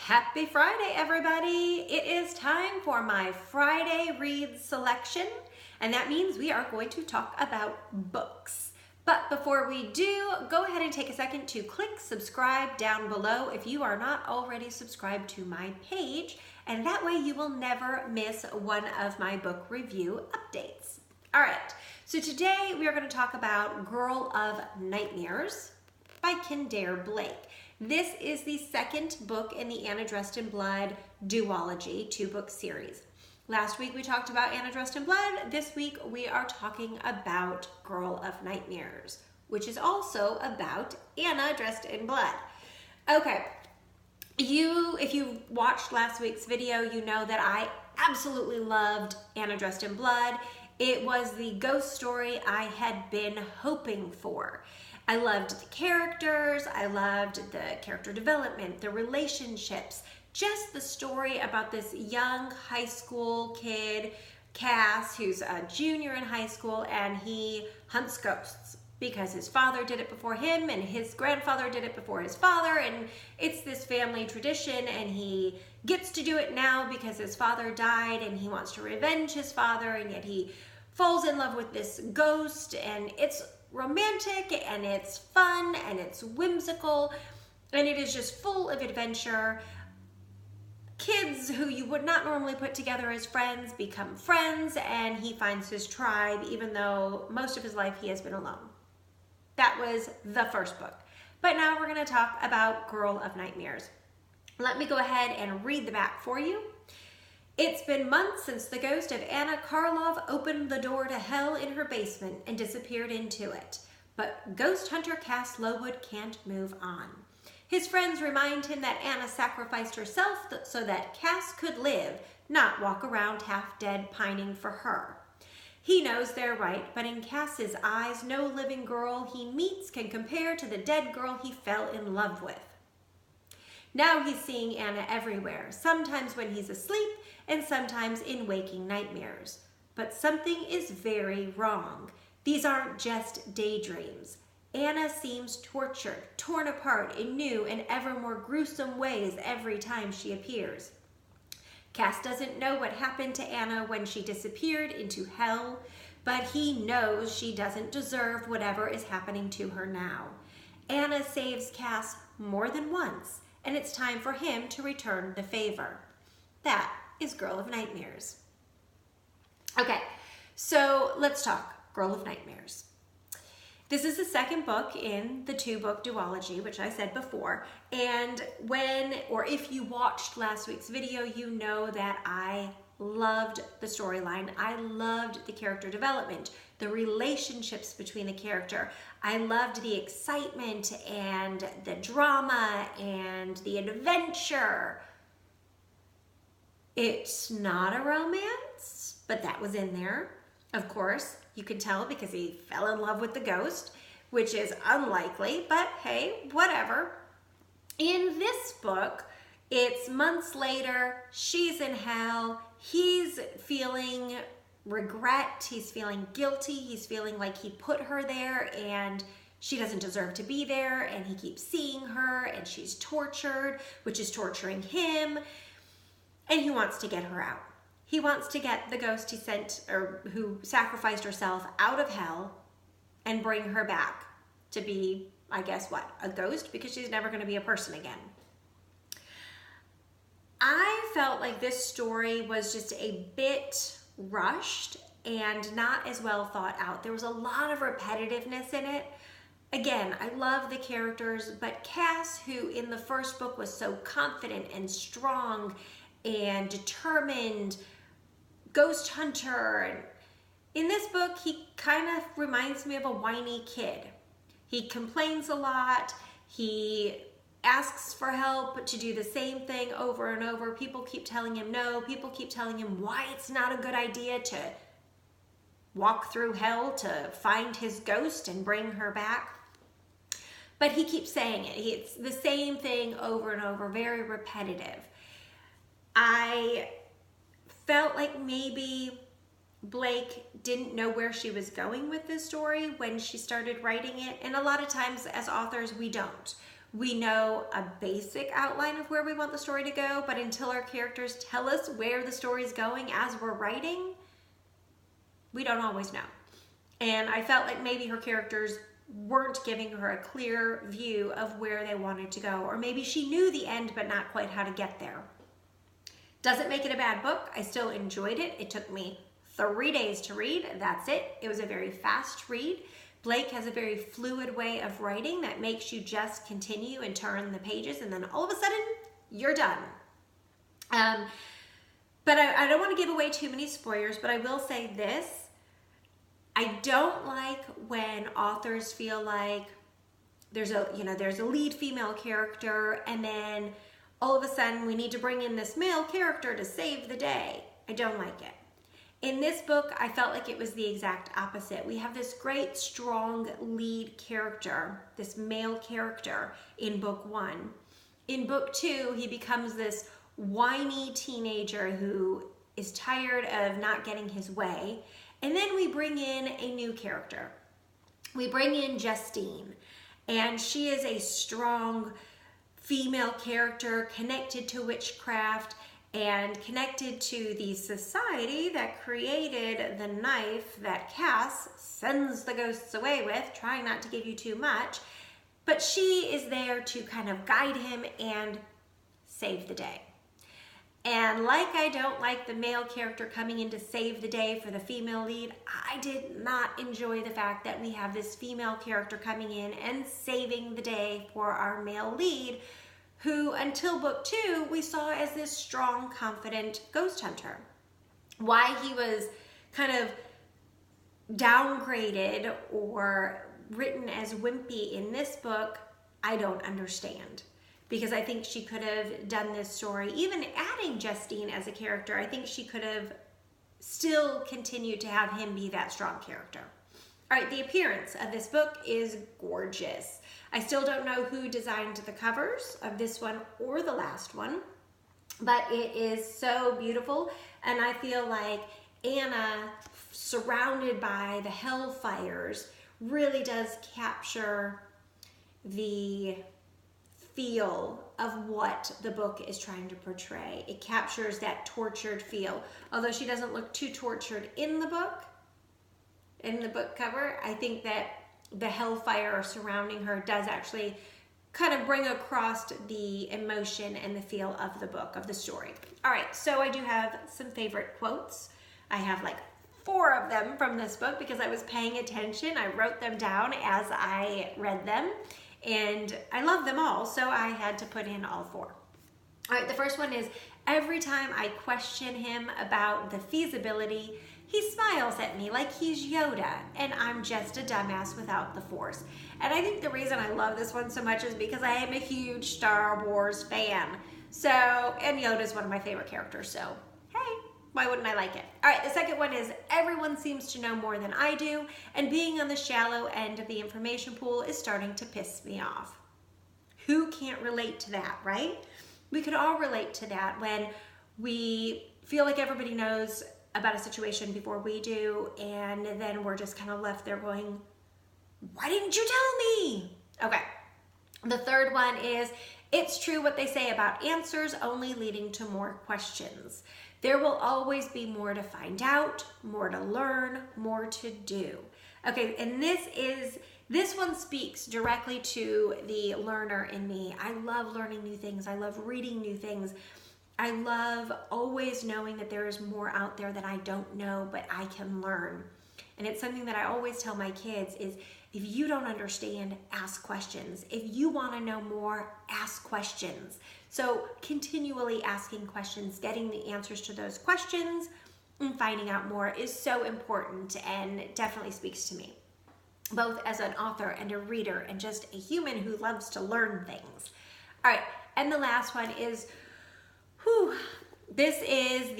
Happy Friday, everybody. It is time for my Friday read selection, and that means we are going to talk about books. But before we do, go ahead and take a second to click subscribe down below if you are not already subscribed to my page, and that way you will never miss one of my book review updates. All right, so today we are going to talk about Girl of Nightmares by Kendare Blake. This is the second book in the Anna Dressed in Blood duology, two-book series. Last week we talked about Anna Dressed in Blood. This week we are talking about Girl of Nightmares, which is also about Anna Dressed in Blood. Okay, if you watched last week's video, you know that I absolutely loved Anna Dressed in Blood. It was the ghost story I had been hoping for. I loved the characters, I loved the character development, the relationships, just the story about this young high school kid, Cass, who's a junior in high school, and he hunts ghosts because his father did it before him and his grandfather did it before his father, and it's this family tradition, and he gets to do it now because his father died and he wants to revenge his father, and yet he falls in love with this ghost, and it's romantic and it's fun and it's whimsical and it is just full of adventure. Kids who you would not normally put together as friends become friends, and he finds his tribe even though most of his life he has been alone. That was the first book. But now we're going to talk about Girl of Nightmares. Let me go ahead and read the back for you. It's been months since the ghost of Anna Karlov opened the door to hell in her basement and disappeared into it. But ghost hunter Cass Lowood can't move on. His friends remind him that Anna sacrificed herself so that Cass could live, not walk around half dead pining for her. He knows they're right, but in Cass's eyes, no living girl he meets can compare to the dead girl he fell in love with. Now he's seeing Anna everywhere, sometimes when he's asleep and sometimes in waking nightmares. But something is very wrong. These aren't just daydreams. Anna seems tortured, torn apart in new and ever more gruesome ways every time she appears. Cass doesn't know what happened to Anna when she disappeared into hell, but he knows she doesn't deserve whatever is happening to her now. Anna saves Cass more than once, and it's time for him to return the favor. That is Girl of Nightmares. Okay, so let's talk Girl of Nightmares. This is the second book in the two-book duology, which I said before, and if you watched last week's video, you know that I loved the storyline. I loved the character development, the relationships between the character. I loved the excitement and the drama and the adventure. It's not a romance, but that was in there. Of course, you could tell because he fell in love with the ghost, which is unlikely, but hey, whatever. In this book, it's months later, she's in hell, he's feeling regret, he's feeling guilty, he's feeling like he put her there and she doesn't deserve to be there, and he keeps seeing her and she's tortured, which is torturing him, and he wants to get her out. He wants to get the ghost he sent, or who sacrificed herself, out of hell and bring her back to be, I guess what, a ghost, because she's never going to be a person again. I felt like this story was just a bit rushed and not as well thought out. There was a lot of repetitiveness in it. Again, I love the characters, but Cass, who in the first book was so confident and strong and determined ghost hunter, and in this book, he kind of reminds me of a whiny kid. He complains a lot. He asks for help to do the same thing over and over. People keep telling him no. People keep telling him why it's not a good idea to walk through hell to find his ghost and bring her back. But he keeps saying it. It's the same thing over and over, very repetitive. I felt like maybe Blake didn't know where she was going with this story when she started writing it. And a lot of times as authors, we don't. We know a basic outline of where we want the story to go, but until our characters tell us where the story's going as we're writing, we don't always know. And I felt like maybe her characters weren't giving her a clear view of where they wanted to go, or maybe she knew the end but not quite how to get there. Doesn't make it a bad book. I still enjoyed it. It took me 3 days to read. That's it. It was a very fast read. Blake has a very fluid way of writing that makes you just continue and turn the pages, and then all of a sudden you're done. But I don't want to give away too many spoilers, but I will say this. I don't like when authors feel like there's a lead female character, and then all of a sudden we need to bring in this male character to save the day. I don't like it. In this book, I felt like it was the exact opposite. We have this great, strong lead character, this male character in book 1. In book 2, he becomes this whiny teenager who is tired of not getting his way. And then we bring in a new character. We bring in Justine, and she is a strong female character connected to witchcraft and connected to the society that created the knife that Cass sends the ghosts away with, trying not to give you too much. But she is there to kind of guide him and save the day. And like I don't like the male character coming in to save the day for the female lead, I did not enjoy the fact that we have this female character coming in and saving the day for our male lead, who until book 2 we saw as this strong, confident ghost hunter. Why he was kind of downgraded or written as wimpy in this book, I don't understand. Because I think she could have done this story, even adding Justine as a character, I think she could have still continued to have him be that strong character. All right, the appearance of this book is gorgeous. I still don't know who designed the covers of this one or the last one, but it is so beautiful. And I feel like Anna, surrounded by the hellfires, really does capture the feel of what the book is trying to portray. It captures that tortured feel. Although she doesn't look too tortured in the book cover, I think that the hellfire surrounding her does actually kind of bring across the emotion and the feel of the book, of the story. All right, so I do have some favorite quotes. I have like 4 of them from this book because I was paying attention. I wrote them down as I read them. And I love them all, so I had to put in all 4. All right, the first one is, every time I question him about the feasibility, he smiles at me like he's Yoda, and I'm just a dumbass without the Force. And I think the reason I love this one so much is because I am a huge Star Wars fan. So, and Yoda's one of my favorite characters, so hey, why wouldn't I like it? All right, the second one is, everyone seems to know more than I do, and being on the shallow end of the information pool is starting to piss me off. Who can't relate to that, right? We could all relate to that when we feel like everybody knows about a situation before we do, and then we're just kind of left there going, why didn't you tell me? Okay, the third one is, it's true what they say about answers only leading to more questions. There will always be more to find out, more to learn, more to do. Okay, and this one speaks directly to the learner in me. I love learning new things. I love reading new things. I love always knowing that there is more out there that I don't know, but I can learn. And it's something that I always tell my kids is, if you don't understand, ask questions. If you want to know more, ask questions. So continually asking questions, getting the answers to those questions, and finding out more is so important and definitely speaks to me, both as an author and a reader and just a human who loves to learn things. All right, and the last one is, this is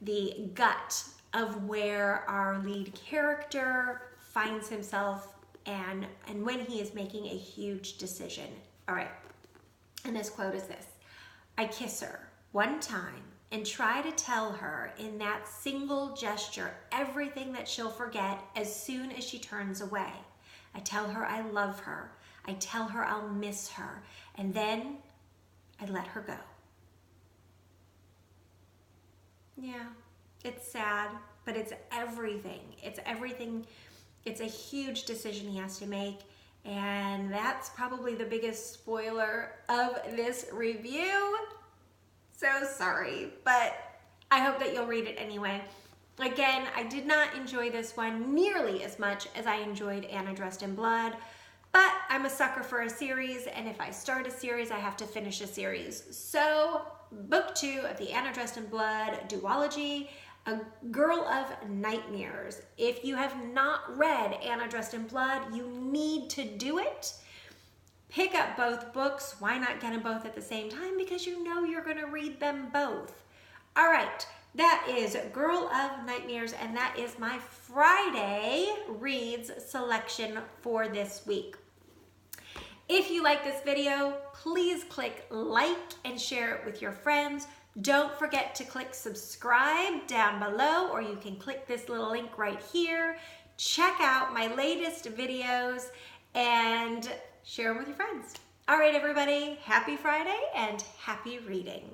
the gut of where our lead character finds himself and when he is making a huge decision. All right, and this quote is this: I kiss her one time and try to tell her in that single gesture everything that she'll forget as soon as she turns away. I tell her I love her. I tell her I'll miss her, and then I let her go. Yeah, it's sad, but it's everything. It's everything. It's a huge decision he has to make, and that's probably the biggest spoiler of this review. So sorry, but I hope that you'll read it anyway. Again, I did not enjoy this one nearly as much as I enjoyed Anna Dressed in Blood, but I'm a sucker for a series, and if I start a series, I have to finish a series. So, book 2 of the Anna Dressed in Blood duology, A Girl of Nightmares. If you have not read Anna Dressed in Blood, you need to do it. Pick up both books. Why not get them both at the same time? Because you know you're going to read them both. All right, that is Girl of Nightmares, and that is my Friday reads selection for this week. If you like this video, please click like and share it with your friends. Don't forget to click subscribe down below, or you can click this little link right here. Check out my latest videos and share them with your friends. All right, everybody, happy Friday and happy reading.